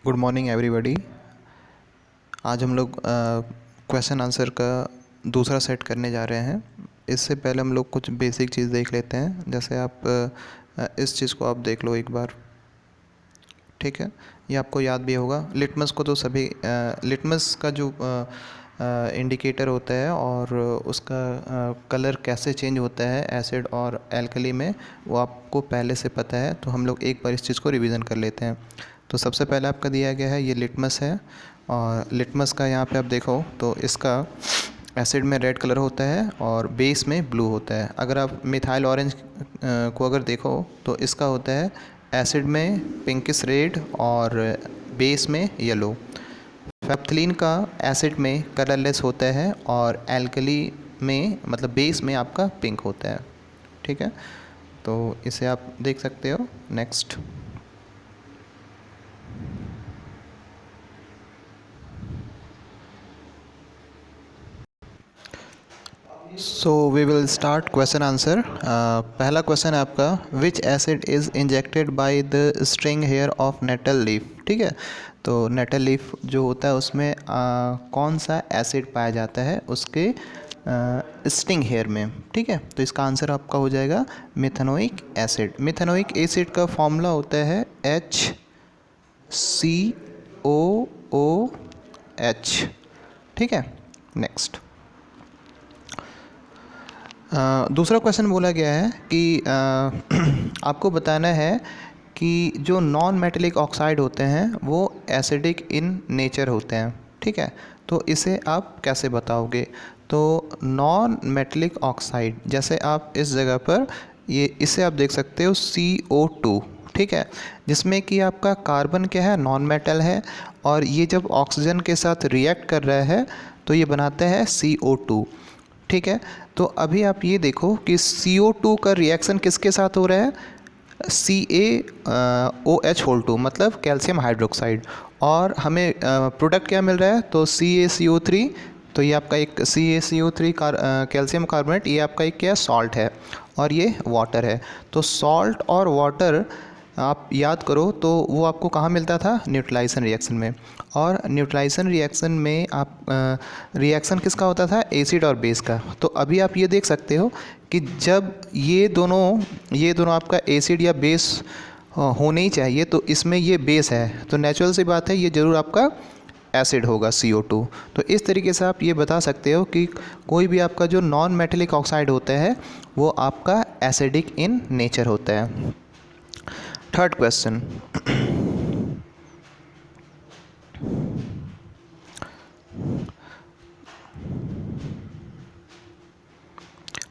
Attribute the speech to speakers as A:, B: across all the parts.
A: Good morning everybody. आज हम लोग क्वेश्चन आंसर का दूसरा सेट करने जा रहे हैं। इससे पहले हम लोग कुछ बेसिक चीज़ देख लेते हैं। जैसे आप इस चीज़ को आप देख लो एक बार, ठीक है। ये आपको याद भी होगा। लिटमस को तो सभी लिटमस का जो इंडिकेटर होता है और उसका कलर कैसे चेंज होता है एसिड और एल्कली में, वो आपको पहले से पता है। तो हम लोग एक बार इस चीज़ को रिवीजन कर लेते हैं। तो सबसे पहले आपका दिया गया है ये लिटमस है, और लिटमस का यहाँ पे आप देखो तो इसका एसिड में रेड कलर होता है और बेस में ब्लू होता है। अगर आप मिथाइल ऑरेंज को अगर देखो तो इसका होता है एसिड में पिंकिश रेड और बेस में येलो। फैप्थलीन का एसिड में कलरलेस होता है और एल्कली में मतलब बेस में आपका पिंक होता है, ठीक है। तो इसे आप देख सकते हो। Next, so we will start question answer. पहला क्वेश्चन है आपका, which acid is injected by the string hair of nettle leaf. ठीक है, तो नेटल लीफ जो होता है उसमें कौन सा एसिड पाया जाता है उसके स्टिंग हेयर में। ठीक है, तो इसका आंसर आपका हो जाएगा मिथेनोइक एसिड। मिथेनोइक एसिड का फॉर्मूला होता है HCOOH। ठीक है, नेक्स्ट। दूसरा क्वेश्चन बोला गया है कि आपको बताना है कि जो नॉन मेटेलिक ऑक्साइड होते हैं वो एसिडिक इन नेचर होते हैं। ठीक है, तो इसे आप कैसे बताओगे। तो नॉन मेटेलिक ऑक्साइड, जैसे आप इस जगह पर ये इसे आप देख सकते हो CO2। ठीक है, जिसमें कि आपका कार्बन क्या है, नॉन मेटल है, और ये जब ऑक्सीजन के साथ रिएक्ट कर रहा है तो ये बनाता है CO2। ठीक है, तो अभी आप ये देखो कि CO2 का रिएक्शन किसके साथ हो रहा है, CaOH2 मतलब कैल्शियम हाइड्रोक्साइड, और हमें प्रोडक्ट क्या मिल रहा है, तो CaCO3। तो ये आपका एक CaCO3 कैल्शियम कार्बोनेट, ये आपका एक क्या सॉल्ट है और ये वाटर है। तो सॉल्ट और वाटर आप याद करो तो वो आपको कहाँ मिलता था, न्यूट्रलाइजेशन रिएक्शन में। और न्यूट्रलाइजेशन रिएक्शन में आप रिएक्शन किसका होता था, एसिड और बेस का। तो अभी आप ये देख सकते हो कि जब ये दोनों आपका एसिड या बेस होने ही चाहिए, तो इसमें ये बेस है, तो नेचुरल सी बात है ये ज़रूर आपका एसिड होगा CO2। तो इस तरीके से आप ये बता सकते हो कि कोई भी आपका जो नॉन मेटेलिक ऑक्साइड होता है वो आपका एसिडिक इन नेचर होता है। थर्ड क्वेश्चन,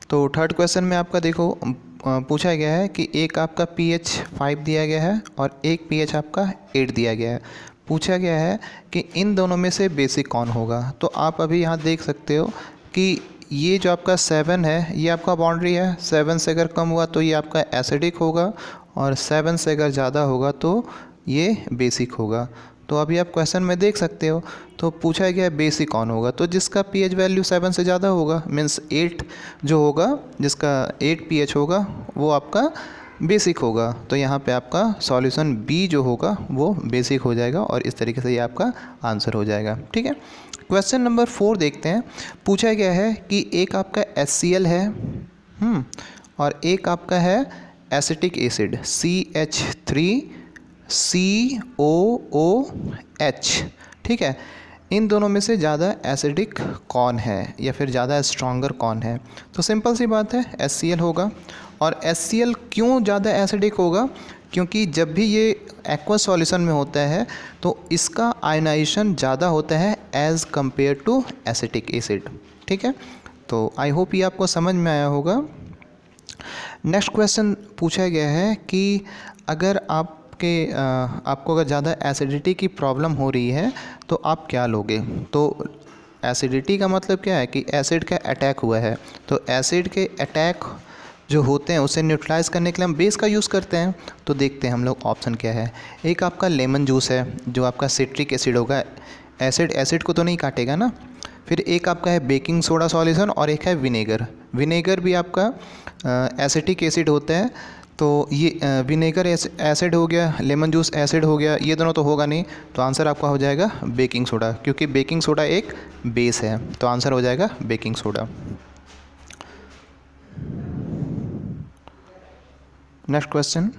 A: तो थर्ड क्वेश्चन में आपका देखो पूछा गया है कि एक आपका pH 5 दिया गया है और एक pH आपका 8 दिया गया है। पूछा गया है कि इन दोनों में से बेसिक कौन होगा। तो आप अभी यहाँ देख सकते हो कि ये जो आपका 7 है ये आपका बाउंड्री है। 7 से अगर कम हुआ तो ये आपका एसिडिक होगा, और 7 से अगर ज़्यादा होगा तो ये बेसिक होगा। तो अभी आप क्वेश्चन में देख सकते हो, तो पूछा गया है बेसिक कौन होगा, तो जिसका pH वैल्यू 7 से ज़्यादा होगा, मीन्स 8 जो होगा, जिसका 8 pH होगा वो आपका बेसिक होगा। तो यहाँ पे आपका सॉल्यूशन बी जो होगा वो बेसिक हो जाएगा, और इस तरीके से ये आपका आंसर हो जाएगा। ठीक है, क्वेश्चन नंबर 4 देखते हैं। पूछा गया है कि एक आपका HCl है और एक आपका है एसिटिक एसिड CH3COOH। ठीक है, इन दोनों में से ज़्यादा एसिडिक कौन है या फिर ज़्यादा स्ट्रॉन्गर कौन है। तो सिंपल सी बात है HCl होगा। और HCl क्यों ज़्यादा एसिडिक होगा, क्योंकि जब भी ये एक्वस सॉल्यूशन में होता है तो इसका आयनाइजेशन ज़्यादा होता है as compare to acetic acid. ठीक है, तो आई होप ये आपको समझ में आया होगा। नेक्स्ट क्वेश्चन पूछा गया है कि अगर आपको अगर ज़्यादा एसिडिटी की प्रॉब्लम हो रही है तो आप क्या लोगे। तो एसिडिटी का मतलब क्या है कि एसिड का अटैक हुआ है, तो एसिड के अटैक जो होते हैं उसे न्यूट्रलाइज़ करने के लिए हम बेस का यूज़ करते हैं। तो देखते हैं हम लोग ऑप्शन क्या है। एक आपका लेमन जूस है जो आपका सिट्रिक एसिड होगा, एसिड को तो नहीं काटेगा ना। फिर एक आपका है बेकिंग सोडा सॉल्यूशन, और एक है विनेगर। विनेगर भी आपका एसिटिक एसिड होता है। तो ये विनेगर एसिड हो गया, लेमन जूस एसिड हो गया, ये दोनों तो होगा नहीं, तो आंसर आपका हो जाएगा बेकिंग सोडा, क्योंकि बेकिंग सोडा एक बेस है, तो आंसर हो जाएगा baking soda. Next question,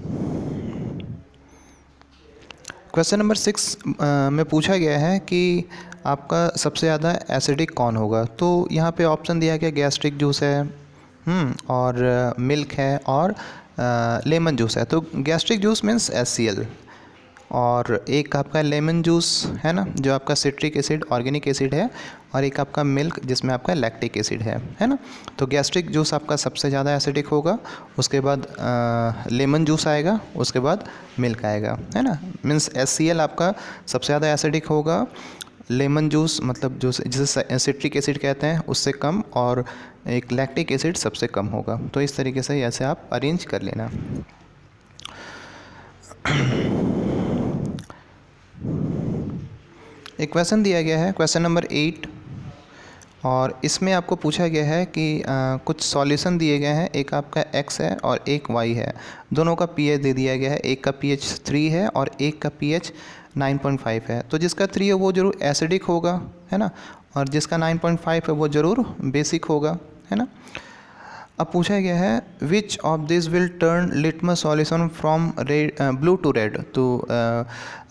A: question number 6 में पूछा गया है कि आपका सबसे ज़्यादा एसिडिक कौन होगा। तो यहाँ पे ऑप्शन दिया गया गैस्ट्रिक जूस है, और मिल्क है, और लेमन जूस है। तो गैस्ट्रिक जूस मीन्स HCl, और एक आपका लेमन जूस है ना, जो आपका सिट्रिक एसिड ऑर्गेनिक एसिड है, और एक आपका मिल्क जिसमें आपका लैक्टिक एसिड है ना। तो गैस्ट्रिक जूस आपका सबसे ज़्यादा एसिडिक होगा, उसके बाद लेमन जूस आएगा, उसके बाद मिल्क आएगा, है ना। मीन्स HCl आपका सबसे ज़्यादा एसिडिक होगा, लेमन जूस मतलब जो जिसे सिट्रिक एसिड कहते हैं उससे कम, और एक लैक्टिक एसिड सबसे कम होगा। तो इस तरीके से ऐसे आप अरेंज कर लेना। एक क्वेश्चन दिया गया है, क्वेश्चन नंबर 8, और इसमें आपको पूछा गया है कि कुछ सॉल्यूशन दिए गए हैं, एक आपका x है और एक y है, दोनों का pH दे दिया गया है, एक का pH 3 है और एक का pH 9.5 है। तो जिसका 3 है वो ज़रूर एसिडिक होगा, है ना, और जिसका 9.5 है वो ज़रूर बेसिक होगा, है ना। अब पूछा गया है which of this will turn litmus solution from red blue to red. तो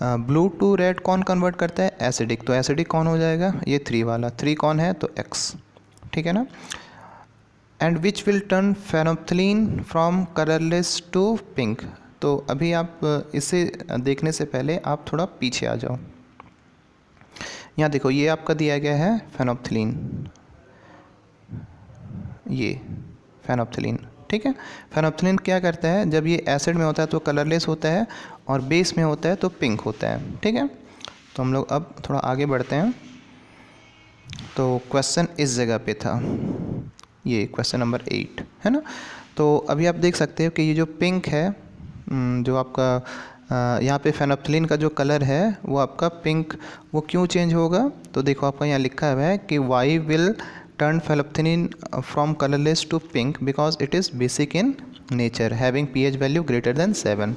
A: ब्लू टू रेड कौन कन्वर्ट करता है, एसिडिक। तो एसिडिक कौन हो जाएगा, ये 3 वाला, 3 कौन है तो x, ठीक है ना। And which will turn phenolphthalein from colourless to pink. तो अभी आप इसे देखने से पहले आप थोड़ा पीछे आ जाओ। यहाँ देखो, ये आपका दिया गया है फेनोप्थलीन, ये फेनोप्थलीन, ठीक है। फेनोप्थलीन क्या करता है, जब ये एसिड में होता है तो कलरलेस होता है, और बेस में होता है तो पिंक होता है, ठीक है। तो हम लोग अब थोड़ा आगे बढ़ते हैं। तो क्वेश्चन इस जगह पे था, ये क्वेश्चन नंबर 8 है ना। तो अभी आप देख सकते हो कि ये जो पिंक है, जो आपका यहाँ पे फेनोप्थलीन का जो कलर है वो आपका पिंक, वो क्यों चेंज होगा। तो देखो आपका यहाँ लिखा हुआ है कि Y will turn phenolphthalein from colourless to pink because it is basic in nature having pH value greater than 7।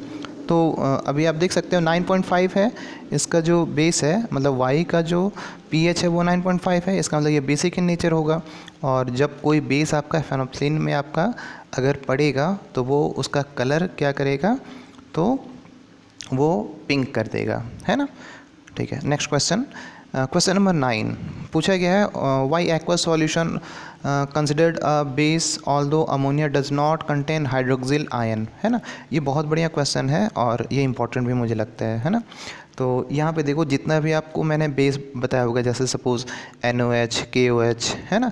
A: तो अभी आप देख सकते हो 9.5 है इसका जो बेस है, मतलब y का जो pH है वो 9.5 है, इसका मतलब ये बेसिक इन नेचर होगा। और जब कोई बेस आपका फेनोप्थलीन में आपका अगर पड़ेगा तो वो उसका कलर क्या करेगा, तो वो पिंक कर देगा, है ना, ठीक है। नेक्स्ट क्वेश्चन, क्वेश्चन नंबर 9 पूछा गया है why aqua solution considered a base although ammonia does not contain hydroxyl ion, है ना। ये बहुत बढ़िया क्वेश्चन है और ये इंपॉर्टेंट भी मुझे लगता है ना। तो यहाँ पे देखो, जितना भी आपको मैंने बेस बताया होगा, जैसे सपोज़ NOH KOH, है ना,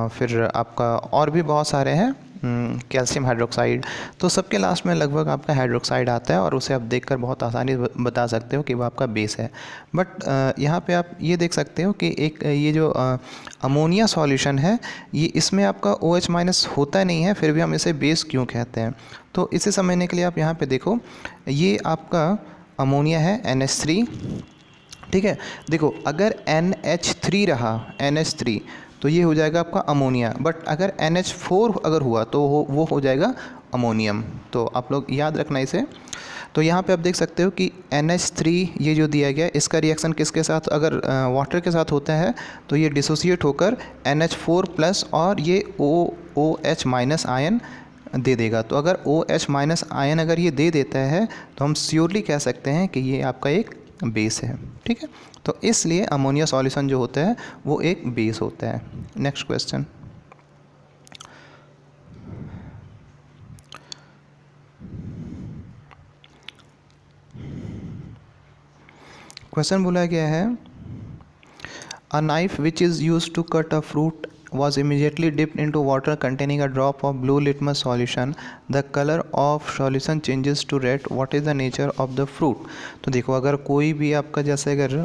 A: फिर आपका और भी बहुत सारे हैं, कैल्शियम हाइड्रोक्साइड, तो सबके लास्ट में लगभग आपका हाइड्रोक्साइड आता है, और उसे आप देखकर बहुत आसानी बता सकते हो कि वो आपका बेस है। बट यहाँ पे आप ये देख सकते हो कि एक ये जो अमोनिया सॉल्यूशन है, ये इसमें आपका OH माइनस होता नहीं है, फिर भी हम इसे बेस क्यों कहते हैं। तो इसे समझने के लिए आप यहाँ पे देखो, ये आपका अमोनिया है NH3, ठीक है। देखो अगर NH3 रहा, NH3, तो ये हो जाएगा आपका अमोनिया, बट अगर NH4 अगर हुआ तो वो हो जाएगा अमोनियम। तो आप लोग याद रखना इसे। तो यहाँ पे आप देख सकते हो कि NH3 ये जो दिया गया, इसका रिएक्शन किसके साथ, अगर वाटर के साथ होता है तो ये डिसोसिएट होकर NH4 प्लस और ये OH माइनस आयन दे देगा। तो अगर OH माइनस आयन अगर ये दे देता है तो हम श्योरली कह सकते हैं कि ये आपका एक बेस है, ठीक है। तो इसलिए अमोनिया सॉल्यूशन जो होता है वो एक बेस होता है। नेक्स्ट क्वेश्चन, क्वेश्चन बोला गया है a knife which is used to cut a fruit was immediately dipped into water containing a drop of blue litmus solution. The color of solution changes to red. What is the nature of the fruit? तो देखो, अगर कोई भी आपका जैसे अगर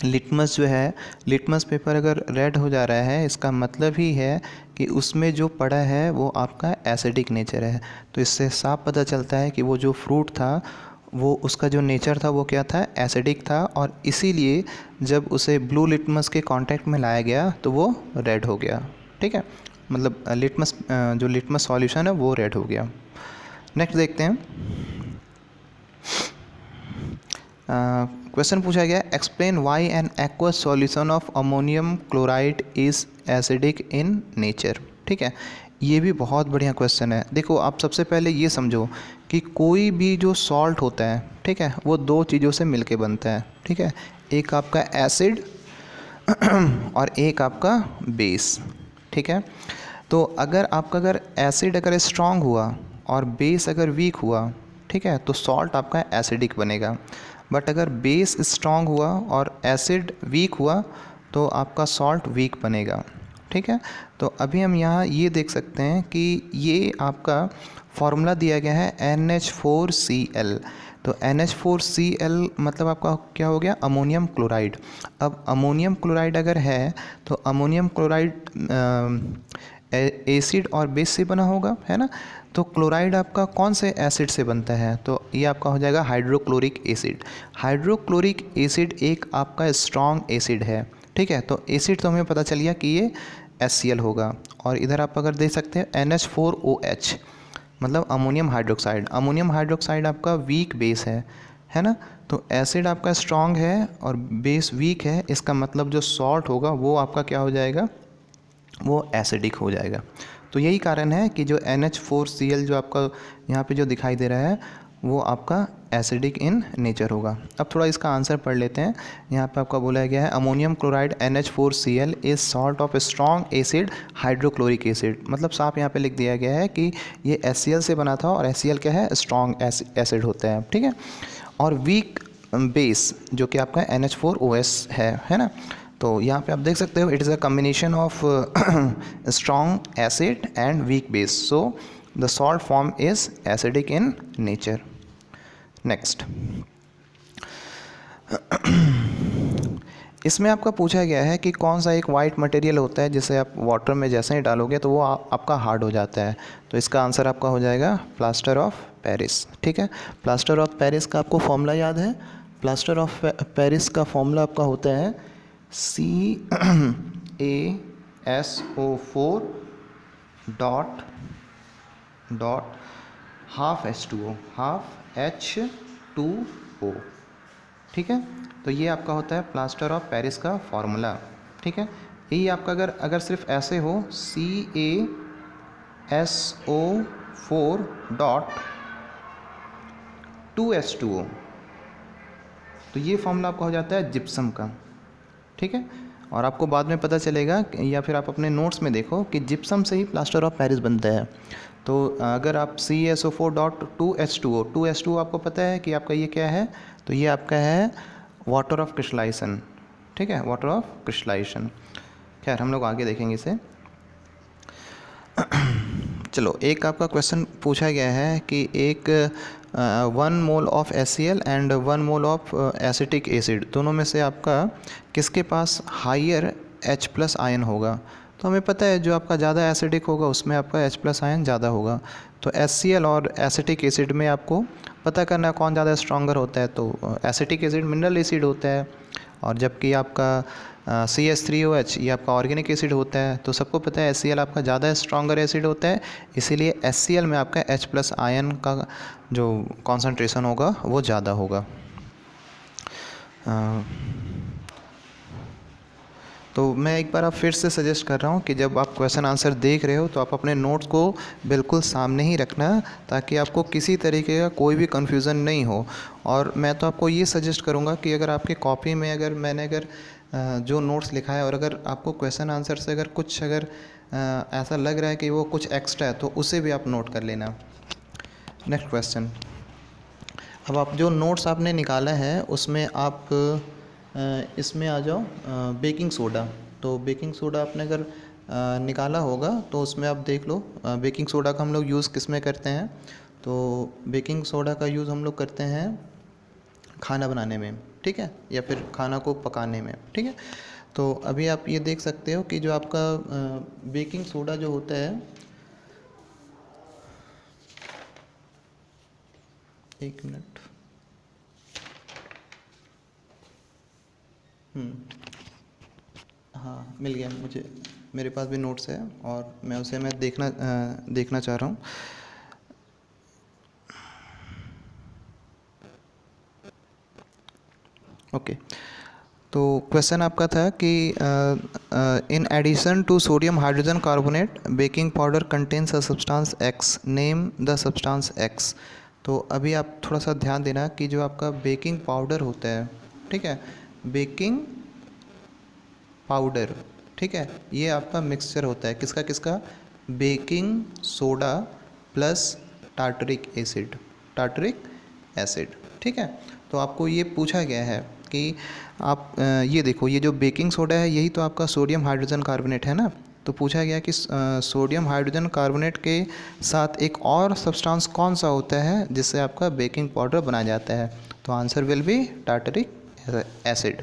A: litmus जो है, लिटमस पेपर अगर रेड हो जा रहा है, इसका मतलब ही है कि उसमें जो पड़ा है वो आपका एसिडिक नेचर है। तो इससे साफ पता चलता है कि वो जो फ्रूट था वो उसका जो नेचर था वो क्या था, एसिडिक था, और इसीलिए जब उसे ब्लू लिटमस के कांटेक्ट में लाया गया तो वो रेड हो गया, ठीक है। मतलब लिटमस जो लिटमस सॉल्यूशन है वो रेड हो गया। नेक्स्ट देखते हैं। क्वेश्चन पूछा गया, explain why an aqueous solution of ammonium chloride is acidic in nature. ठीक है, ये भी बहुत बढ़िया क्वेश्चन है। देखो आप सबसे पहले ये समझो कि कोई भी जो सॉल्ट होता है, ठीक है, वो दो चीज़ों से मिलके बनता है। ठीक है, एक आपका एसिड और एक आपका बेस। ठीक है, तो अगर एसिड अगर स्ट्रांग हुआ और बेस अगर वीक हुआ, ठीक है, तो सॉल्ट आपका एसिडिक बनेगा। बट अगर बेस स्ट्रांग हुआ और एसिड वीक हुआ तो आपका सॉल्ट वीक बनेगा। ठीक है, तो अभी हम यहाँ ये देख सकते हैं कि ये आपका फॉर्मूला दिया गया है NH4Cl। तो NH4Cl मतलब आपका क्या हो गया, अमोनियम क्लोराइड। अब अमोनियम क्लोराइड अगर है तो अमोनियम क्लोराइड एसिड और बेस से बना होगा, है ना। तो क्लोराइड आपका कौन से एसिड से बनता है, तो ये आपका हो जाएगा हाइड्रोक्लोरिक एसिड। हाइड्रोक्लोरिक एसिड एक आपका स्ट्रॉन्ग एसिड है। ठीक है, तो एसिड तो हमें पता चल गया कि ये HCl होगा। और इधर आप अगर देख सकते हैं NH4OH मतलब अमोनियम हाइड्रोक्साइड। अमोनियम हाइड्रोक्साइड आपका वीक बेस है ना। तो एसिड आपका स्ट्रॉन्ग है और बेस वीक है, इसका मतलब जो सॉल्ट होगा वो आपका क्या हो जाएगा, वो एसिडिक हो जाएगा। तो यही कारण है कि जो NH4Cl जो आपका यहाँ पे जो दिखाई दे रहा है वो आपका एसिडिक इन नेचर होगा। अब थोड़ा इसका आंसर पढ़ लेते हैं। यहाँ पे आपका बोला गया है ammonium chloride NH4Cl is salt of strong acid hydrochloric acid. मतलब साफ यहाँ पे लिख दिया गया है कि ये HCl से बना था और HCl क्या है, स्ट्रॉन्ग एसिड होता है। ठीक है, और वीक बेस जो कि आपका NH4OS है ना। तो यहाँ पे आप देख सकते हो it is a combination of strong acid and weak base, so the salt form is acidic in nature. Next, इसमें आपका पूछा गया है कि कौन सा एक वाइट मटेरियल होता है जिसे आप वाटर में जैसे ही डालोगे तो वो आपका हार्ड हो जाता है। तो इसका आंसर आपका हो जाएगा प्लास्टर ऑफ पेरिस। ठीक है, प्लास्टर ऑफ पेरिस का आपको फॉर्मूला याद है। प्लास्टर ऑफ पेरिस का फॉर्मूला आपका होता है CaSO4 dot dot half H2O। ठीक है, तो ये आपका होता है प्लास्टर ऑफ पेरिस का फॉर्मूला। ठीक है, यही आपका अगर सिर्फ ऐसे हो CaSO4 डॉट 2H2O, तो ये फॉर्मूला आपका हो जाता है जिप्सम का। ठीक है, और आपको बाद में पता चलेगा या फिर आप अपने नोट्स में देखो कि जिप्सम से ही प्लास्टर ऑफ पेरिस बनता है। तो अगर आप CaSO4.2H2O आपको पता है कि आपका ये क्या है, तो ये आपका है वाटर ऑफ क्रिस्टलाइजेशन। ठीक है, वाटर ऑफ क्रिस्टलाइजेशन। खैर हम लोग आगे देखेंगे इसे। चलो, एक आपका क्वेश्चन पूछा गया है कि एक 1 mole of HCl and 1 mole of acetic acid दोनों में से आपका किसके पास हाइयर H+ आयन होगा। तो हमें पता है जो आपका ज़्यादा एसिडिक होगा उसमें आपका H+ आयन ज़्यादा होगा। तो HCl और एसिटिक एसिड में आपको पता करना है कौन ज़्यादा स्ट्रॉन्गर होता है। तो एसिटिक एसिड मिनरल एसिड होता है, और जबकि आपका CH3OH ये आपका ऑर्गेनिक एसिड होता है। तो सबको पता है HCl आपका ज़्यादा स्ट्रॉन्गर एसिड होता है, इसीलिए HCl में आपका H+ आयन का जो कॉन्सेंट्रेशन होगा वो ज़्यादा होगा। तो मैं एक बार आप फिर से सजेस्ट कर रहा हूँ कि जब आप क्वेश्चन आंसर देख रहे हो तो आप अपने नोट्स को बिल्कुल सामने ही रखना, ताकि आपको किसी तरीके का कोई भी कन्फ्यूज़न नहीं हो। और मैं तो आपको ये सजेस्ट करूँगा कि अगर आपकी कॉपी में मैंने जो नोट्स लिखा है और अगर आपको क्वेश्चन आंसर से कुछ ऐसा लग रहा है कि वो कुछ एक्स्ट्रा है तो उसे भी आप नोट कर लेना। Next question. अब आप जो नोट्स आपने निकाला है उसमें आप इसमें आ जाओ बेकिंग सोडा। तो बेकिंग सोडा आपने अगर निकाला होगा तो उसमें आप देख लो बेकिंग सोडा का हम लोग यूज़ किस में करते हैं। तो बेकिंग सोडा का यूज़ हम लोग करते हैं खाना बनाने में, ठीक है, या फिर खाना को पकाने में। ठीक है, तो अभी आप ये देख सकते हो कि जो आपका बेकिंग सोडा जो होता है, एक मिनट, हाँ मिल गया मुझे, मेरे पास भी नोट्स है और मैं देखना चाह रहा हूँ। ओके, तो क्वेश्चन आपका था कि in addition to sodium hydrogen carbonate baking powder contains a substance X, name the substance X. तो अभी आप थोड़ा सा ध्यान देना कि जो आपका बेकिंग पाउडर होता है, ठीक है, बेकिंग पाउडर, ठीक है, ये आपका मिक्सचर होता है किसका किसका, baking soda plus tartaric acid, tartaric acid, ठीक है। तो आपको ये पूछा गया है कि आप ये देखो, ये जो बेकिंग सोडा है यही तो आपका सोडियम हाइड्रोजन कार्बोनेट है ना। तो पूछा गया कि सोडियम हाइड्रोजन कार्बोनेट के साथ एक और सब्सटेंस कौन सा होता है जिससे आपका बेकिंग पाउडर बनाया जाता है। तो answer will be tartaric acid.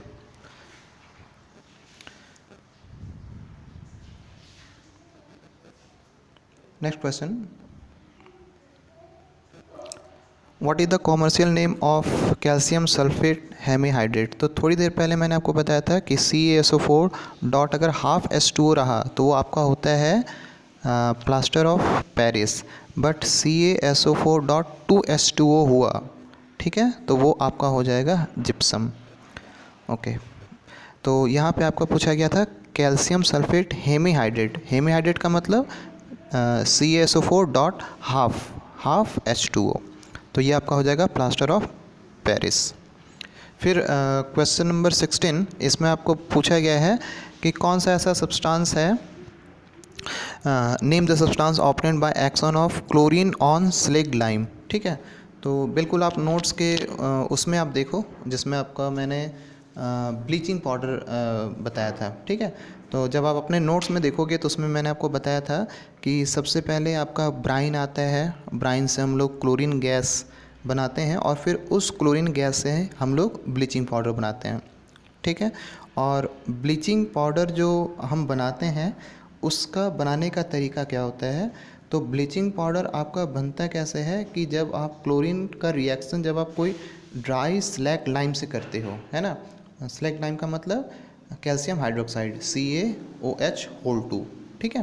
A: Next question, what is the commercial name of calcium sulphate hemihydrate. तो थोड़ी देर पहले मैंने आपको बताया था कि CaSO4 डॉट अगर हाफ H2O रहा तो वो आपका होता है plaster of Paris, but CaSO4 dot 2H2O हुआ, ठीक है, तो वो आपका हो जाएगा जिप्सम। ओके, तो यहाँ पे आपका पूछा गया था कैल्शियम सल्फेट हेमीहाइड्रेट, हेमीहाइड्रेट का मतलब CaSO4 डॉट हाफ H2O, तो ये आपका हो जाएगा प्लास्टर ऑफ पेरिस। फिर क्वेश्चन नंबर 16, इसमें आपको पूछा गया है कि कौन सा ऐसा सब्सटेंस है, name the substance obtained by action of chlorine on slaked lime, ठीक है। तो बिल्कुल आप नोट्स के उसमें आप देखो जिसमें आपका मैंने ब्लीचिंग पाउडर बताया था, ठीक है। तो जब आप अपने नोट्स में देखोगे तो उसमें मैंने आपको बताया था कि सबसे पहले आपका ब्राइन आता है, ब्राइन से हम लोग क्लोरीन गैस बनाते हैं और फिर उस क्लोरीन गैस से हम लोग ब्लीचिंग पाउडर बनाते हैं, ठीक है। और ब्लीचिंग पाउडर जो हम बनाते हैं उसका बनाने का तरीका क्या होता है, तो ब्लीचिंग पाउडर आपका बनता कैसे है कि जब आप क्लोरीन का रिएक्शन जब आप कोई ड्राई स्लैक लाइम से करते हो, है ना, स्लैक लाइम का मतलब कैल्शियम हाइड्रोक्साइड CaOH होल 2, ठीक है।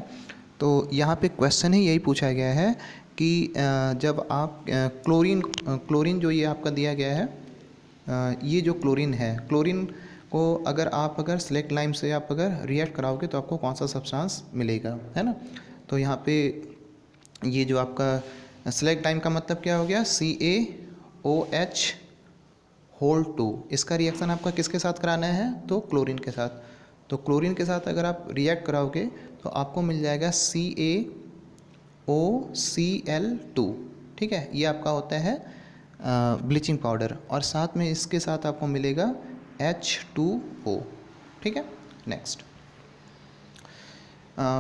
A: तो यहाँ पे क्वेश्चन ही यही पूछा गया है कि जब आप क्लोरीन जो ये आपका दिया गया है, ये जो क्लोरीन है, क्लोरीन को अगर स्लेक्ट लाइम से आप अगर रिएक्ट कराओगे तो आपको कौन सा सब्सटेंस मिलेगा, है ना। तो यहाँ पे ये जो आपका स्लेक्ट लाइम का मतलब क्या हो गया, CaOH होल 2, इसका रिएक्शन आपका किसके साथ कराना है, तो क्लोरीन के साथ। तो क्लोरीन के साथ अगर आप रिएक्ट कराओगे तो आपको मिल जाएगा CaOCl2, ठीक है, ये आपका होता है ब्लीचिंग पाउडर, और साथ में इसके साथ आपको मिलेगा H2O, ठीक है। नेक्स्ट,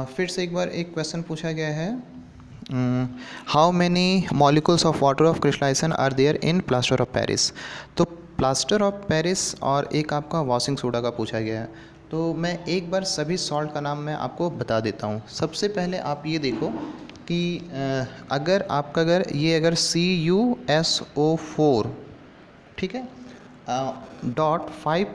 A: फिर से एक बार एक क्वेश्चन पूछा गया है, how many molecules of water of crystallisation are there in plaster of Paris. तो प्लास्टर ऑफ पेरिस और एक आपका वॉशिंग सोडा का पूछा गया है। तो मैं एक बार सभी सॉल्ट का नाम मैं आपको बता देता हूँ। सबसे पहले आप ये देखो कि अगर ये अगर CuSO4, ठीक है, .5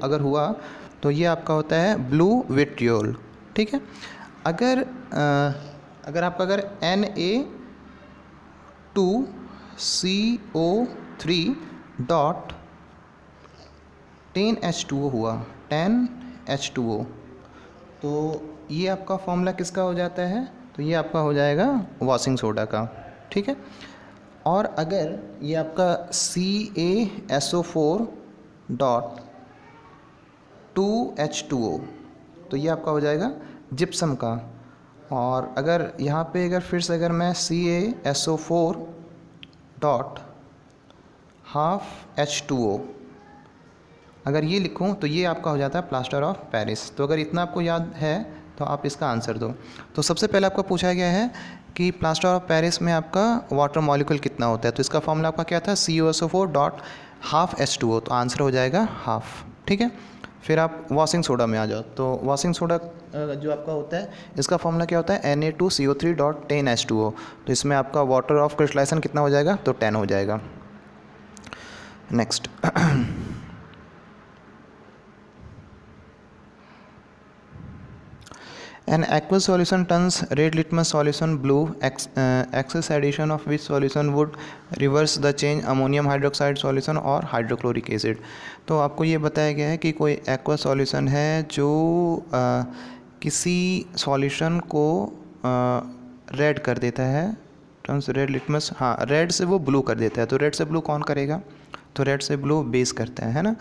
A: अगर हुआ तो ये आपका होता है ब्लू विट्रियोल, ठीक है। अगर आपका Na2CO3 डॉट 10H2O हुआ, 10H2O, तो ये आपका फॉर्मूला किसका हो जाता है, तो ये आपका हो जाएगा वॉशिंग सोडा का, ठीक है। और अगर ये आपका CaSO4 डॉट 2H2O, तो ये आपका हो जाएगा जिप्सम का। और अगर यहाँ पे फिर से अगर मैं CaSO4 डॉट हाफ H2O अगर ये लिखूँ तो ये आपका हो जाता है प्लास्टर ऑफ पेरिस। तो अगर इतना आपको याद है तो आप इसका आंसर दो। तो सबसे पहले आपको पूछा गया है कि प्लास्टर ऑफ पेरिस में आपका वाटर मॉलिक्यूल कितना होता है, तो इसका फॉर्मूला आपका क्या था, CuSO4 डॉट हाफ H2O, तो आंसर हो जाएगा हाफ, ठीक है। फिर आप वॉशिंग सोडा में आ जाओ, तो वॉशिंग सोडा जो आपका होता है इसका फॉर्मूला क्या होता है, Na2CO3 डॉट 10H2O, तो इसमें आपका वाटर ऑफ क्रिस्टलाइजेशन कितना हो जाएगा, तो 10 हो जाएगा। Next, An aqueous solution turns red litmus solution blue. Excess addition of which solution would reverse the change, ammonium hydroxide solution और हाइड्रोक्लोरिक एसिड। तो आपको ये बताया गया है कि कोई एक्वस सॉल्यूशन है जो किसी सॉल्यूशन को रेड कर देता है, टर्न्स रेड लिटमस, हाँ रेड से वो ब्लू कर देता है। तो रेड से ब्लू कौन करेगा? तो रेड से ब्लू बेस करता है ना।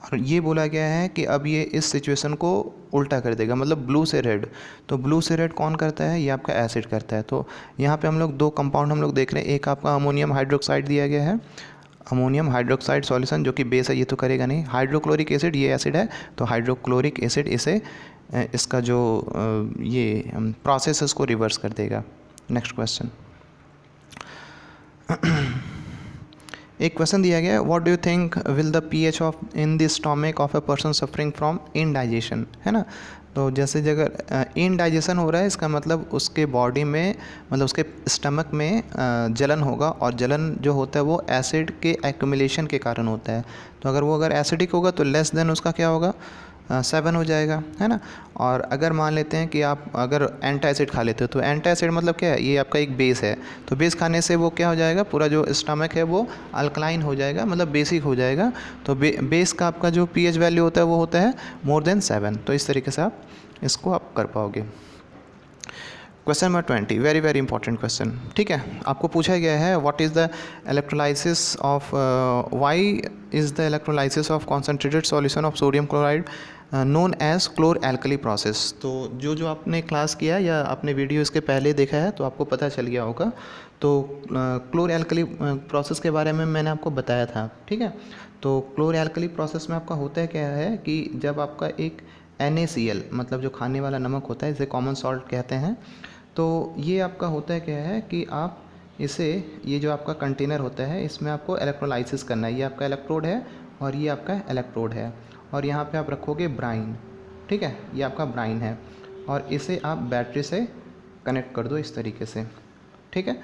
A: और ये बोला गया है कि अब ये इस सिचुएशन को उल्टा कर देगा, मतलब ब्लू से रेड। तो ब्लू से रेड कौन करता है? ये आपका एसिड करता है। तो यहाँ पे हम लोग दो कंपाउंड हम लोग देख रहे हैं, एक आपका अमोनियम हाइड्रोक्साइड दिया गया है, अमोनियम हाइड्रोक्साइड सॉल्यूशन जो कि बेस है, ये तो करेगा नहीं। हाइड्रोक्लोरिक एसिड, ये एसिड है, तो हाइड्रोक्लोरिक एसिड इसे इसका जो ये प्रोसेस है उसको रिवर्स कर देगा। नेक्स्ट क्वेश्चन, एक क्वेश्चन दिया गया है, what do you think will the pH of in the stomach of a person suffering from indigestion, है ना। तो जैसे अगर इनडाइजेशन हो रहा है, इसका मतलब उसके बॉडी में, मतलब उसके स्टमक में जलन होगा, और जलन जो होता है वो एसिड के एक्यूमुलेशन के कारण होता है। तो अगर वो अगर एसिडिक होगा तो लेस देन उसका क्या होगा? 7 हो जाएगा, है ना। और अगर मान लेते हैं कि आप अगर एंटासिड खा लेते हो, तो एंटासिड मतलब क्या है? ये आपका एक बेस है। तो बेस खाने से वो क्या हो जाएगा? पूरा जो स्टमक है वो अल्कलाइन हो जाएगा, मतलब बेसिक हो जाएगा। तो बेस का आपका जो पीएच वैल्यू होता है वो होता है मोर देन 7। तो इस तरीके से आप इसको आप कर पाओगे। Question number 20, very very important question, ठीक है। आपको पूछा गया है, what is the electrolysis of, why is the electrolysis of concentrated solution of sodium chloride known as chlor alkali process. तो जो आपने क्लास किया या आपने वीडियो इसके पहले देखा है तो आपको पता चल गया होगा। तो क्लोर एल्कली प्रोसेस के बारे में मैंने आपको बताया था, ठीक है। तो क्लोर एल्कली प्रोसेस में आपका होता है क्या है कि जब आपका एक NaCl, मतलब जो खाने वाला नमक होता है, इसे कॉमन सॉल्ट कहते हैं। तो ये आपका होता है क्या है कि आप इसे, ये जो आपका कंटेनर होता है, इसमें आपको इलेक्ट्रोलाइसिस करना है। ये आपका इलेक्ट्रोड है और ये आपका इलेक्ट्रोड है, और यहाँ पे आप रखोगे ब्राइन, ठीक है। ये आपका ब्राइन है, और इसे आप बैटरी से कनेक्ट कर दो इस तरीके से, ठीक है।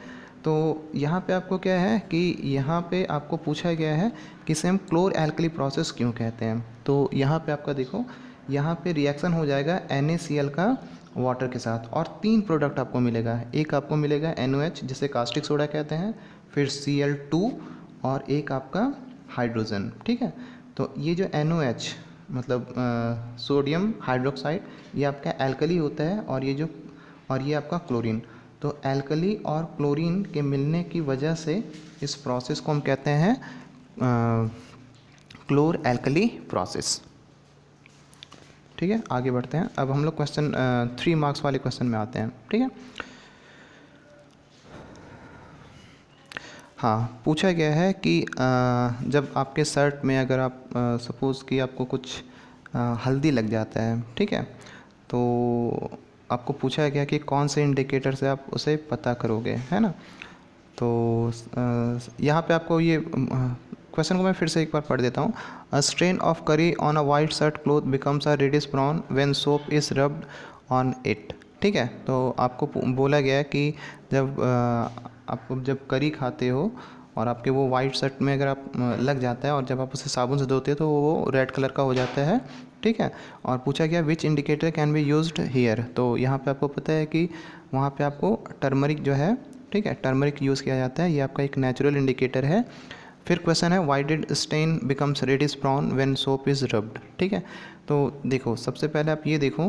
A: तो यहाँ पे आपको क्या है कि यहाँ पे आपको पूछा गया है कि इसे हम क्लोर एल्कली प्रोसेस क्यों कहते हैं। तो यहाँ पे आपका देखो, यहाँ पे रिएक्शन हो जाएगा NaCl का वाटर के साथ, और 3 प्रोडक्ट आपको मिलेगा। एक आपको मिलेगा NOH, जिसे कास्टिक सोडा कहते हैं, फिर Cl2, और एक आपका हाइड्रोजन, ठीक है। तो ये जो NOH मतलब सोडियम हाइड्रोक्साइड, ये आपका एल्कली होता है, और ये आपका क्लोरीन। तो एल्कली और क्लोरीन के मिलने की वजह से इस प्रोसेस को हम कहते हैं क्लोर एल्कली प्रोसेस, ठीक है। आगे बढ़ते हैं। अब हम लोग क्वेश्चन 3 मार्क्स वाले क्वेश्चन में आते हैं, ठीक है। हाँ, पूछा गया है कि जब आपके शर्ट में अगर आप सपोज़ कि आपको कुछ हल्दी लग जाता है, ठीक है, तो आपको पूछा गया कि कौन से इंडिकेटर से आप उसे पता करोगे, है ना। तो यहाँ पे आपको ये क्वेश्चन को मैं फिर से एक बार पढ़ देता हूँ। A strain of curry on a white shirt cloth becomes a reddish brown when soap is rubbed on it, ठीक है। तो आपको बोला गया है कि आप जब करी खाते हो और आपके वो वाइट शर्ट में अगर आप लग जाता है, और जब आप उसे साबुन से धोते हो तो वो रेड कलर का हो जाता है, ठीक है। और पूछा गया which indicator can be used here. तो यहाँ पे आपको पता है कि वहाँ पे आपको टर्मरिक जो है, ठीक है, टर्मरिक यूज़ किया जाता है। ये आपका एक नेचुरल इंडिकेटर है। फिर क्वेश्चन है why did stain becomes reddish brown when soap is rubbed, ठीक है। तो देखो, सबसे पहले आप ये देखो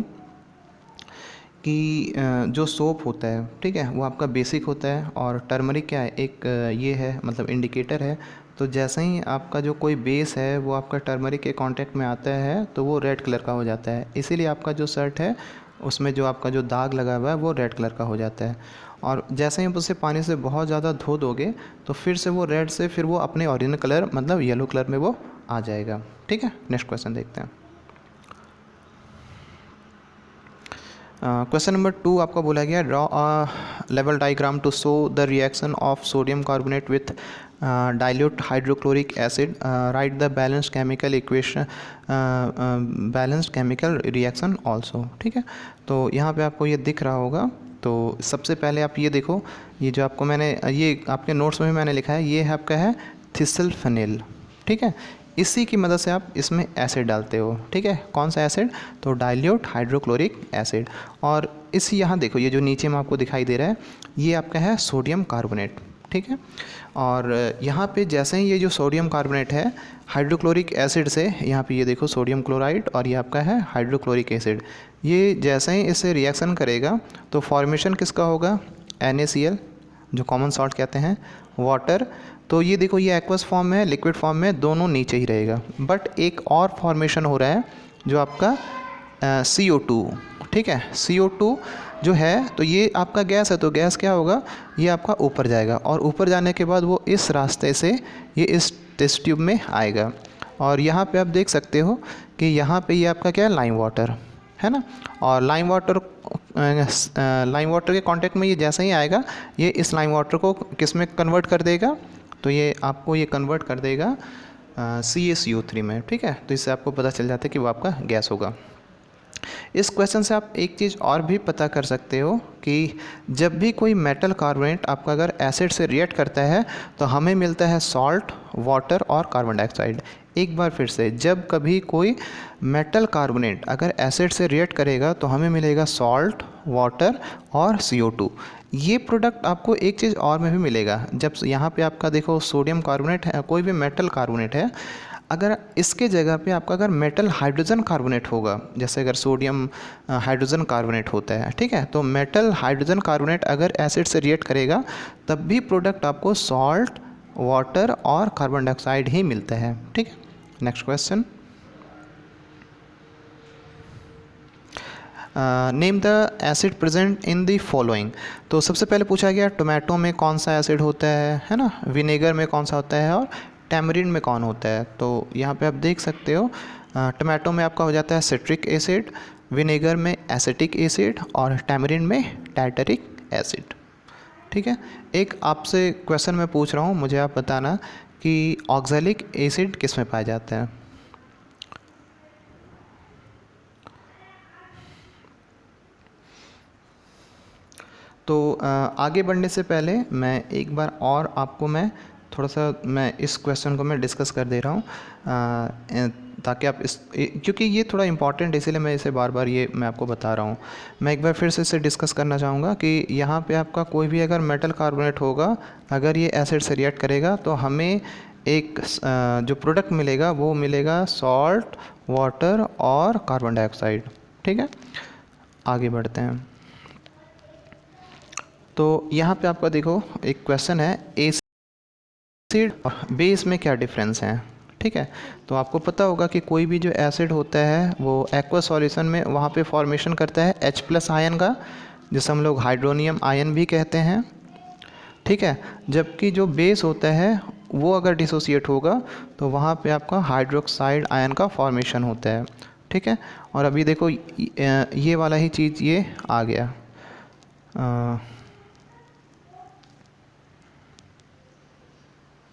A: कि जो सोप होता है, ठीक है, वो आपका बेसिक होता है, और टर्मरिक क्या है, एक ये है, मतलब इंडिकेटर है। तो जैसे ही आपका जो कोई बेस है वो आपका टर्मरिक के कांटेक्ट में आता है तो वो रेड कलर का हो जाता है। इसीलिए आपका जो शर्ट है उसमें जो आपका जो दाग लगा हुआ है वो रेड कलर का हो जाता है। और जैसे ही आप उसे पानी से बहुत ज़्यादा धो दोगे तो फिर से वो रेड से फिर वो अपने ओरिजिनल कलर, मतलब येलो कलर में वो आ जाएगा, ठीक है। नेक्स्ट क्वेश्चन देखते हैं। क्वेश्चन नंबर 2 आपका बोला गया, draw a level diagram to show the reaction of sodium carbonate with dilute hydrochloric acid, write the balanced chemical equation, balanced chemical reaction also, ठीक है। तो यहाँ पे आपको ये दिख रहा होगा। तो सबसे पहले आप ये देखो, ये जो आपको मैंने ये आपके नोट्स में भी मैंने लिखा है, ये है आपका है थिसल फेनिल, ठीक है। इसी की मदद से आप इसमें एसिड डालते हो, ठीक है। कौन सा एसिड? तो डाइल्यूट हाइड्रोक्लोरिक एसिड। और इस यहाँ देखो ये जो नीचे में आपको दिखाई दे रहा है ये आपका है सोडियम कार्बोनेट, ठीक है। और यहाँ पे जैसे ही ये जो सोडियम कार्बोनेट है हाइड्रोक्लोरिक एसिड से, यहाँ पे ये देखो सोडियम क्लोराइड और ये आपका है हाइड्रोक्लोरिक एसिड, ये जैसे ही इससे रिएक्शन करेगा तो फॉर्मेशन किसका होगा? NaCl, जो कॉमन सॉल्ट कहते हैं, वाटर। तो ये देखो ये एक्वस फॉर्म में, लिक्विड फॉर्म में, दोनों नीचे ही रहेगा। बट एक और फॉर्मेशन हो रहा है जो आपका CO2, ठीक है। CO2 जो है तो ये आपका गैस है, तो गैस क्या होगा? ये आपका ऊपर जाएगा और ऊपर जाने के बाद वो इस रास्ते से ये इस टेस्ट ट्यूब में आएगा। और यहाँ पे आप देख सकते हो कि यहाँ पे ये आपका क्या है? लाइम वाटर है ना। और लाइम वाटर के कांटेक्ट में ये जैसा ही आएगा ये इस लाइम वाटर को किस में कन्वर्ट कर देगा? तो ये आपको ये कन्वर्ट कर देगा CaCO3 में, ठीक है। तो इससे आपको पता चल जाता है कि वो आपका गैस होगा। इस क्वेश्चन से आप एक चीज़ और भी पता कर सकते हो कि जब भी कोई मेटल कार्बोनेट आपका अगर एसिड से रिएक्ट करता है तो हमें मिलता है सॉल्ट, वाटर और कार्बन डाइऑक्साइड। एक बार फिर से, जब कभी कोई मेटल कार्बोनेट अगर एसिड से रिएक्ट करेगा तो हमें मिलेगा सॉल्ट, वाटर और CO2। ये प्रोडक्ट आपको एक चीज़ और में भी मिलेगा। जब यहाँ पे आपका देखो सोडियम कार्बोनेट है, कोई भी मेटल कार्बोनेट है, अगर इसके जगह पे आपका अगर मेटल हाइड्रोजन कार्बोनेट होगा, जैसे अगर सोडियम हाइड्रोजन कार्बोनेट होता है, ठीक है, तो मेटल हाइड्रोजन कार्बोनेट अगर एसिड से रिएक्ट करेगा तब भी प्रोडक्ट आपको सॉल्ट, वाटर और कार्बन डाइऑक्साइड ही मिलता है, ठीक है। Next question, name the acid present in the following. तो सबसे पहले पूछा गया टोमेटो में कौन सा एसिड होता है ना, विनेगर में कौन सा होता है और टैमरिन में कौन होता है। तो यहाँ पे आप देख सकते हो टोमेटो में आपका हो जाता है सिट्रिक एसिड, विनेगर में एसिटिक एसिड और टैमरिन में टार्टरिक एसिड, ठीक है। एक आपसे क्वेश्चन मैं पूछ रहा हूँ, मुझे आप बताना कि ऑक्सैलिक एसिड किस में पाया जाता है। तो आगे बढ़ने से पहले मैं एक बार और आपको मैं थोड़ा सा मैं इस क्वेश्चन को मैं डिस्कस कर दे रहा हूँ ताकि आप क्योंकि ये थोड़ा इम्पॉर्टेंट है इसीलिए मैं इसे बार बार ये मैं आपको बता रहा हूँ। मैं एक बार फिर से इसे डिस्कस करना चाहूँगा कि यहाँ पे आपका कोई भी अगर मेटल कार्बोनेट होगा, अगर ये एसिड से रिएक्ट करेगा तो हमें एक जो प्रोडक्ट मिलेगा वो मिलेगा सॉल्ट, वाटर और कार्बन डाइऑक्साइड, ठीक है। आगे बढ़ते हैं। तो यहाँ पे आपका देखो एक क्वेश्चन है, एसिड और बेस में क्या डिफरेंस है, ठीक है। तो आपको पता होगा कि कोई भी जो एसिड होता है वो एक्वस सॉल्यूशन में वहाँ पे फॉर्मेशन करता है H+ आयन का, जिसे हम लोग हाइड्रोनियम आयन भी कहते हैं, ठीक है। जबकि जो बेस होता है वो अगर डिसोसिएट होगा तो वहाँ पे आपका हाइड्रोक्साइड आयन का फॉर्मेशन होता है, ठीक है। और अभी देखो ये वाला ही चीज़ ये आ गया,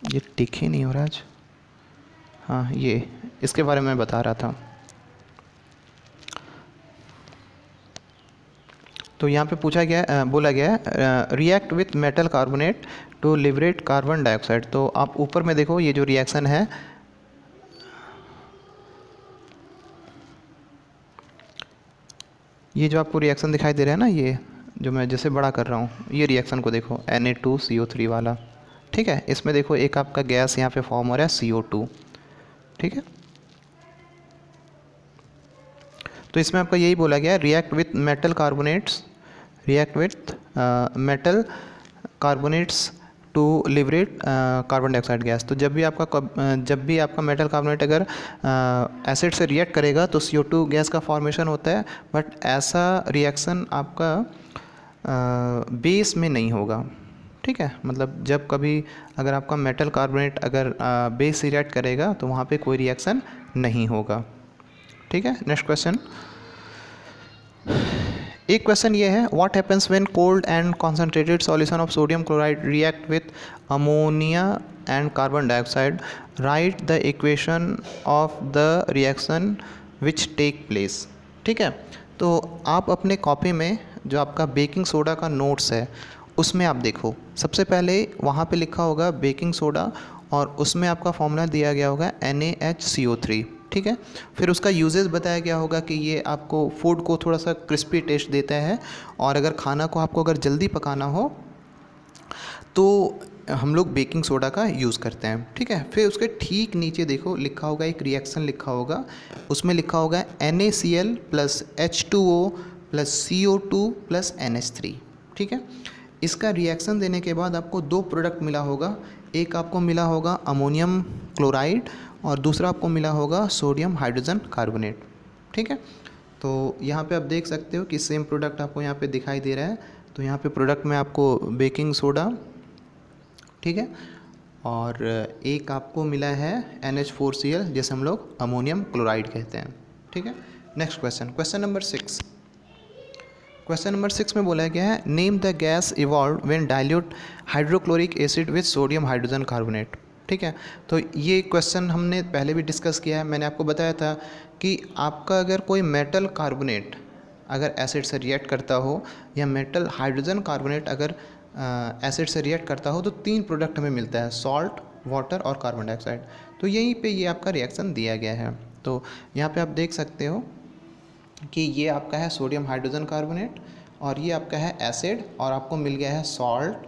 A: ये टिक ही नहीं हो रहा आज। हाँ, ये इसके बारे में बता रहा था। तो यहाँ पे पूछा गया बोला गया react with metal carbonate to liberate carbon dioxide. तो आप ऊपर में देखो ये जो रिएक्शन है, ये जो आपको रिएक्शन दिखाई दे रहा है ना, ये जो मैं जैसे बड़ा कर रहा हूँ, ये रिएक्शन को देखो Na2CO3 वाला, ठीक है। इसमें देखो एक आपका गैस यहाँ पे फॉर्म हो रहा है CO2, ठीक है। तो इसमें आपका यही बोला गया react with metal carbonates, react with metal carbonates to liberate carbon dioxide gas. तो जब भी आपका मेटल कार्बोनेट अगर एसिड से रिएक्ट करेगा तो CO2 गैस का फॉर्मेशन होता है, बट ऐसा रिएक्शन आपका बेस में नहीं होगा, ठीक है। मतलब जब कभी अगर आपका मेटल कार्बोनेट अगर बेस से रिएक्ट करेगा तो वहाँ पे कोई रिएक्शन नहीं होगा, ठीक है। नेक्स्ट क्वेश्चन, एक क्वेश्चन ये है, what happens when cold and concentrated solution of sodium chloride react with ammonia and carbon dioxide, write the equation of the reaction which take place, ठीक है। तो आप अपने कॉपी में जो आपका बेकिंग सोडा का नोट्स है उसमें आप देखो, सबसे पहले वहाँ पे लिखा होगा बेकिंग सोडा और उसमें आपका फॉर्मूला दिया गया होगा NaHCO3, ठीक है। फिर उसका यूजेस बताया गया होगा कि ये आपको फूड को थोड़ा सा क्रिस्पी टेस्ट देता है, और अगर खाना को आपको अगर जल्दी पकाना हो तो हम लोग बेकिंग सोडा का यूज़ करते हैं, ठीक है। फिर उसके ठीक नीचे देखो लिखा होगा, एक रिएक्शन लिखा होगा, उसमें लिखा होगा NaCl plus H2O plus CO2 plus NH3, ठीक है। इसका रिएक्शन देने के बाद आपको दो प्रोडक्ट मिला होगा, एक आपको मिला होगा अमोनियम क्लोराइड और दूसरा आपको मिला होगा सोडियम हाइड्रोजन कार्बोनेट, ठीक है। तो यहाँ पे आप देख सकते हो कि सेम प्रोडक्ट आपको यहाँ पे दिखाई दे रहा है। तो यहाँ पे प्रोडक्ट में आपको बेकिंग सोडा, ठीक है, और एक आपको मिला है NH4Cl, जैसे हम लोग अमोनियम क्लोराइड कहते हैं, ठीक है। Next question, question number 6। Question number 6 में बोला गया है name the gas evolve when dilute hydrochloric acid with sodium hydrogen carbonate, ठीक है। तो ये क्वेश्चन हमने पहले भी डिस्कस किया है। मैंने आपको बताया था कि आपका अगर कोई मेटल कार्बोनेट अगर एसिड से रिएक्ट करता हो या मेटल हाइड्रोजन कार्बोनेट अगर एसिड से रिएक्ट करता हो तो तीन प्रोडक्ट हमें मिलता है, सॉल्ट, वाटर और कार्बन डाइऑक्साइड। तो यहीं पे ये आपका रिएक्शन दिया गया है। तो यहाँ पे आप देख सकते हो कि ये आपका है सोडियम हाइड्रोजन कार्बोनेट और ये आपका है एसिड, और आपको मिल गया है सॉल्ट,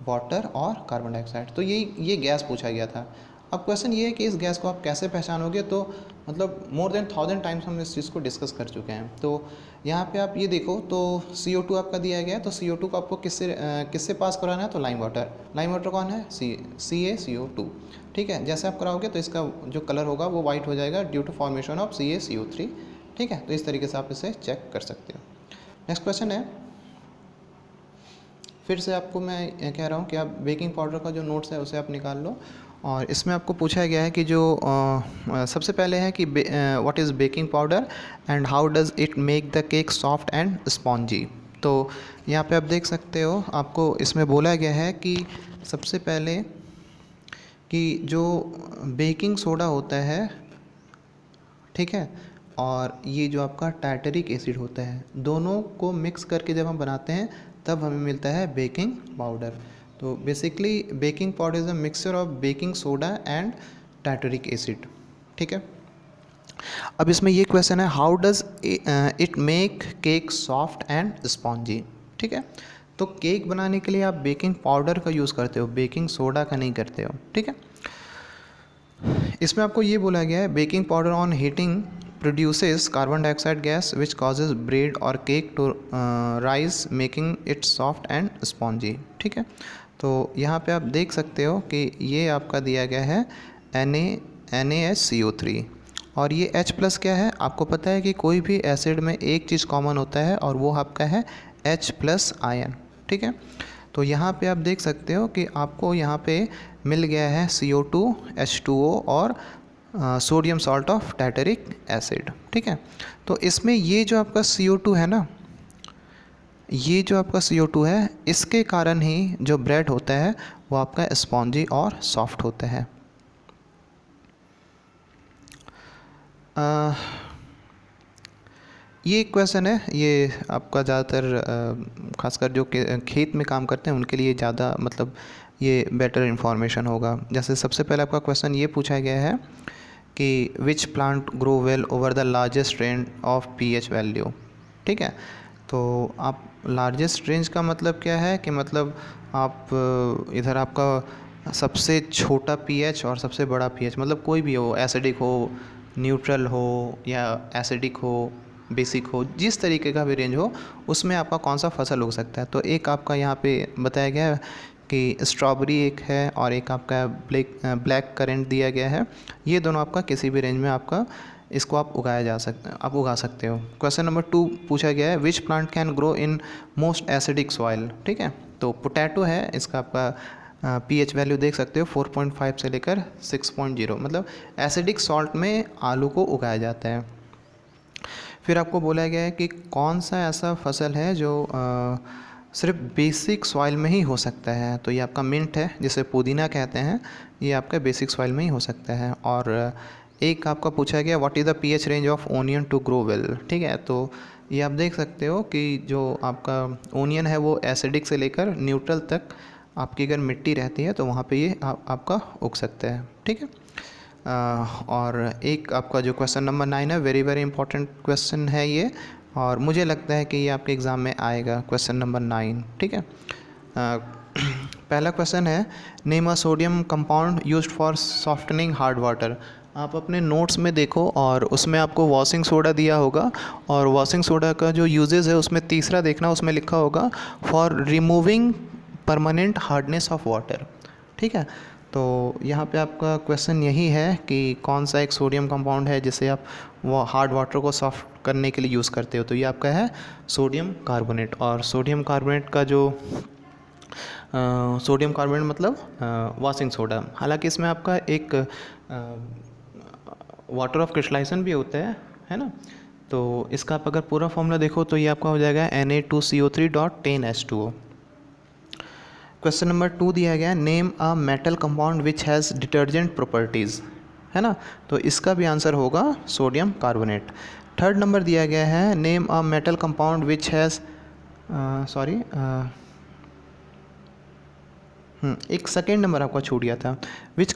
A: वाटर और कार्बन डाइऑक्साइड। तो ये गैस पूछा गया था। अब क्वेश्चन ये है कि इस गैस को आप कैसे पहचानोगे, तो मतलब मोर देन 1000 टाइम्स हम इस चीज़ को डिस्कस कर चुके हैं। तो यहाँ पे आप ये देखो तो CO2 आपका दिया गया है, तो CO2 को आपको किससे पास कराना है, तो लाइम वाटर। लाइम वाटर कौन है, CaCO2, ठीक है। जैसे आप कराओगे तो इसका जो कलर होगा वो वाइट हो जाएगा due to formation of CaCO3, ठीक है। तो इस तरीके से आप इसे चेक कर सकते हो। नेक्स्ट क्वेश्चन है, फिर से आपको मैं कह रहा हूँ कि आप बेकिंग पाउडर का जो नोट्स है उसे आप निकाल लो, और इसमें आपको पूछा गया है कि जो सबसे पहले है कि what is baking powder and how does it make the cake soft and spongy. तो यहाँ पे आप देख सकते हो, आपको इसमें बोला गया है कि सबसे पहले कि जो बेकिंग सोडा होता है, ठीक है, और ये जो आपका टार्टरिक एसिड होता है, दोनों को मिक्स करके जब हम बनाते हैं तब हमें मिलता है बेकिंग पाउडर। तो basically baking powder is a mixture of baking soda and tartaric acid, ठीक है। अब इसमें ये क्वेश्चन है how does it make cake soft and spongy, ठीक है। तो केक बनाने के लिए आप बेकिंग पाउडर का यूज़ करते हो, बेकिंग सोडा का नहीं करते हो, ठीक है। इसमें आपको ये बोला गया है baking powder on heating produces carbon dioxide gas which causes bread or cake to rise making it soft and spongy, ठीक है। तो यहाँ पे आप देख सकते हो कि ये आपका दिया गया है NaHCO3, और ये H प्लस क्या है, आपको पता है कि कोई भी एसिड में एक चीज़ कॉमन होता है और वो आपका है H प्लस आयन, ठीक है। तो यहाँ पे आप देख सकते हो कि आपको यहाँ पे मिल गया है CO2, H2O और sodium salt of tartaric acid, ठीक है। तो इसमें ये जो आपका CO2 है ना, ये जो आपका CO2 है, इसके कारण ही जो ब्रेड होता है वो आपका स्पॉन्जी और सॉफ्ट होता है। ये क्वेश्चन है, ये आपका ज़्यादातर खासकर जो खेत में काम करते हैं उनके लिए ज़्यादा मतलब ये बेटर इन्फॉर्मेशन होगा। जैसे सबसे पहले आपका क्वेश्चन ये पूछा गया है कि which plant grow well over the largest range of pH value, ठीक है। तो आप लार्जेस्ट रेंज का मतलब क्या है कि मतलब आप इधर आपका सबसे छोटा pH और सबसे बड़ा pH, मतलब कोई भी हो, एसिडिक हो, न्यूट्रल हो या एसिडिक हो, बेसिक हो, जिस तरीके का भी रेंज हो उसमें आपका कौन सा फसल हो सकता है। तो एक आपका यहाँ पे बताया गया है कि स्ट्रॉबेरी एक है और एक आपका ब्लैक करेंट दिया गया है। ये दोनों आपका किसी भी रेंज में आपका इसको आप आप उगा सकते हो। क्वेश्चन नंबर 2 पूछा गया है which plant can grow in most acidic soil, ठीक है। तो पोटैटो है, इसका आपका pH वैल्यू देख सकते हो 4.5 से लेकर 6.0, मतलब एसिडिक सॉल्ट में आलू को उगाया जाता है। फिर आपको बोला गया है कि कौन सा ऐसा फसल है जो सिर्फ बेसिक सॉइल में ही हो सकता है। तो ये आपका मिंट है, जिसे पुदीना कहते हैं, ये आपका बेसिक सॉइल में ही हो सकता है। और एक आपका पूछा गया what is the pH range of onion to grow well, ठीक है। तो ये आप देख सकते हो कि जो आपका ओनियन है वो एसिडिक से लेकर न्यूट्रल तक आपकी अगर मिट्टी रहती है तो वहाँ पे ये आपका उग सकता है, ठीक है। और एक आपका जो क्वेश्चन नंबर 9 है, वेरी वेरी इंपॉर्टेंट क्वेश्चन है ये, और मुझे लगता है कि ये आपके एग्ज़ाम में आएगा, क्वेश्चन नंबर 9, ठीक है। पहला क्वेश्चन है, name a sodium compound used for softening hard water. आप अपने नोट्स में देखो और उसमें आपको वॉशिंग सोडा दिया होगा, और वॉशिंग सोडा का जो यूजेस है उसमें तीसरा देखना, उसमें लिखा होगा for removing permanent hardness of water, ठीक है। तो यहाँ पे आपका क्वेश्चन यही है कि कौन सा एक सोडियम कंपाउंड है जिसे आप वो हार्ड वाटर को सॉफ्ट करने के लिए यूज़ करते हो, तो ये आपका है सोडियम कार्बोनेट। और सोडियम कार्बोनेट का जो सोडियम कार्बोनेट मतलब वॉशिंग सोडा, हालांकि इसमें आपका एक वाटर ऑफ क्रिस्टलाइजेशन भी होता है ना। तो इसका आप अगर पूरा फॉर्मूला देखो तो ये आपका हो जाएगा Na2CO3.10H2O। क्वेश्चन नंबर 2 दिया गया है, name a metal compound which has detergent properties, है ना, तो इसका भी आंसर होगा सोडियम कार्बोनेट। थर्ड नंबर दिया गया है, name a metal compound which has एक सेकेंड नंबर आपका छूट गया था, which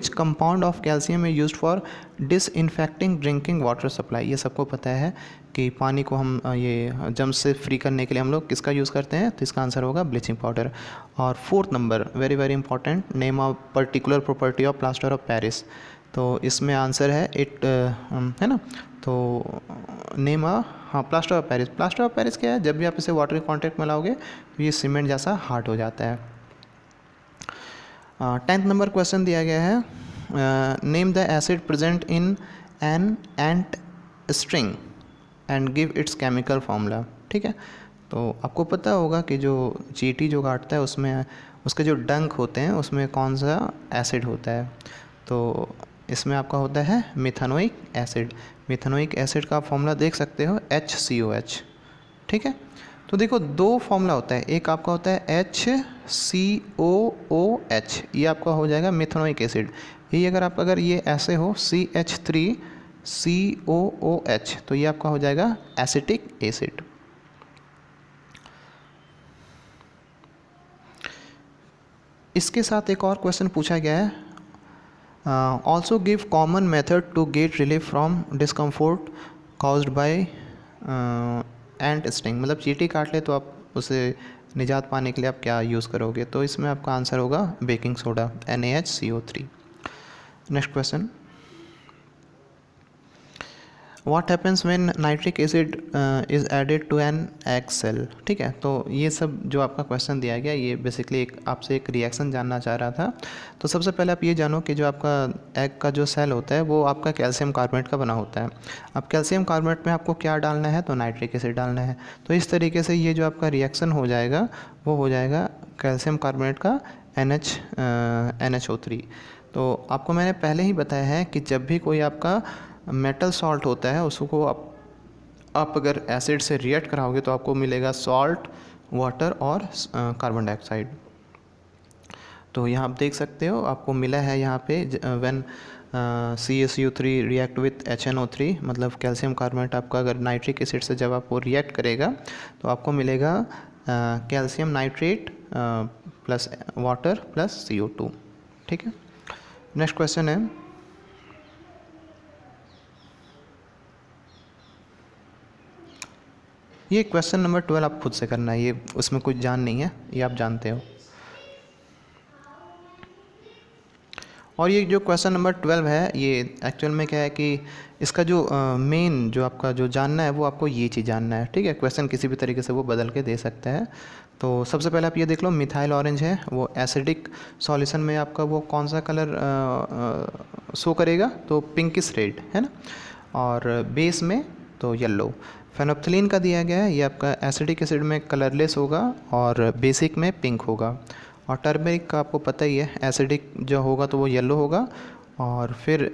A: compound of calcium is used for disinfecting drinking water supply. ये सबको पता है कि पानी को हम ये जम्स से फ्री करने के लिए हम लोग किसका यूज़ करते हैं, तो इसका आंसर होगा ब्लीचिंग पाउडर। और fourth number very very important, name of particular property of plaster of Paris. तो इसमें आंसर है है ना, तो name plaster of Paris. Plaster of Paris क्या है, जब भी आप इसे वाटर के कॉन्टेक्ट में लाओगे तो ये सीमेंट जैसा हार्ड हो जाता है। 10th नंबर क्वेश्चन दिया गया है, name the acid present in an ant string and give its chemical formula, ठीक है। तो आपको पता होगा कि जो चींटी जो काटता है उसमें उसके जो डंक होते हैं उसमें कौन सा एसिड होता है, तो इसमें आपका होता है मिथानोइक एसिड। मिथानोइक एसिड का आप फॉर्मूला देख सकते हो HCOH, ठीक है। तो देखो दो फॉर्मूला होता है, एक आपका होता है HCOOH, ये आपका हो जाएगा मिथानोइक एसिड। ये अगर ये ऐसे हो CH3COOH, तो ये आपका हो जाएगा एसिटिक एसिड। इसके साथ एक और क्वेश्चन पूछा गया है, also give common method to get relief from discomfort caused by ant sting. मतलब चींटी काट ले तो आप उसे निजात पाने के लिए आप क्या यूज़ करोगे, तो इसमें आपका आंसर होगा baking soda NaHCO3। Next question, what happens when nitric acid is added to an egg shell, ठीक है। तो ये सब जो आपका क्वेश्चन दिया गया ये बेसिकली आपसे एक रिएक्शन जानना चाह रहा था। तो सबसे पहले आप ये जानो कि जो आपका एग का जो सेल होता है वो आपका कैल्शियम कार्बोनेट का बना होता है। अब कैल्शियम कार्बोनेट में आपको क्या डालना है, तो नाइट्रिक एसिड डालना है। तो इस तरीके से ये जो आपका रिएक्शन हो जाएगा वो हो जाएगा कैल्शियम कार्बोनेट का NaCO3। तो आपको मैंने पहले ही बताया है कि जब भी कोई आपका मेटल सॉल्ट होता है उसको आप अगर एसिड से रिएक्ट कराओगे तो आपको मिलेगा सॉल्ट, वाटर और कार्बन डाइऑक्साइड। तो यहाँ आप देख सकते हो आपको मिला है यहाँ पे when CaCO3 react with HNO3, मतलब कैल्शियम कार्बोनेट आपका अगर नाइट्रिक एसिड से जब आप वो रिएक्ट करेगा तो आपको मिलेगा calcium nitrate plus water plus CO2, ठीक है। नेक्स्ट क्वेश्चन है, ये क्वेश्चन नंबर 12 आप खुद से करना है, ये उसमें कुछ जान नहीं है, ये आप जानते हो। और ये जो क्वेश्चन नंबर 12 है ये एक्चुअल में क्या है कि इसका जो मेन जो आपका जो जानना है वो आपको ये चीज़ जानना है, ठीक है। क्वेश्चन किसी भी तरीके से वो बदल के दे सकता है। तो सबसे पहले आप ये देख लो, मिथाइल ऑरेंज है वो एसिडिक सॉल्यूशन में आपका वो कौन सा कलर शो करेगा, तो पिंकिश रेड, है ना। और बेस में तो येलो। फेनोप्थिलीन का दिया गया है, ये आपका एसिडिक एसिड में कलरलेस होगा और बेसिक में पिंक होगा। और टर्मरिक का आपको पता ही है, एसिडिक जो होगा तो वो येलो होगा, और फिर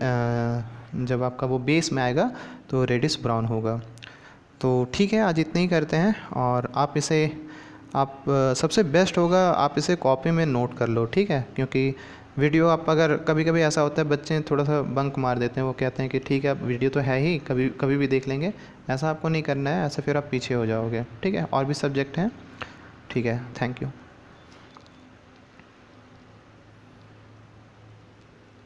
A: जब आपका वो बेस में आएगा तो रेडिश ब्राउन होगा। तो ठीक है, आज इतने ही करते हैं। और आप इसे सबसे बेस्ट होगा आप इसे कॉपी में नोट कर लो, ठीक है। क्योंकि वीडियो आप अगर कभी कभी ऐसा होता है बच्चे थोड़ा सा बंक मार देते हैं, वो कहते हैं कि ठीक है अब वीडियो तो है ही, कभी कभी भी देख लेंगे। ऐसा आपको नहीं करना है, ऐसे फिर आप पीछे हो जाओगे, ठीक है। और भी सब्जेक्ट हैं, ठीक है। Thank you.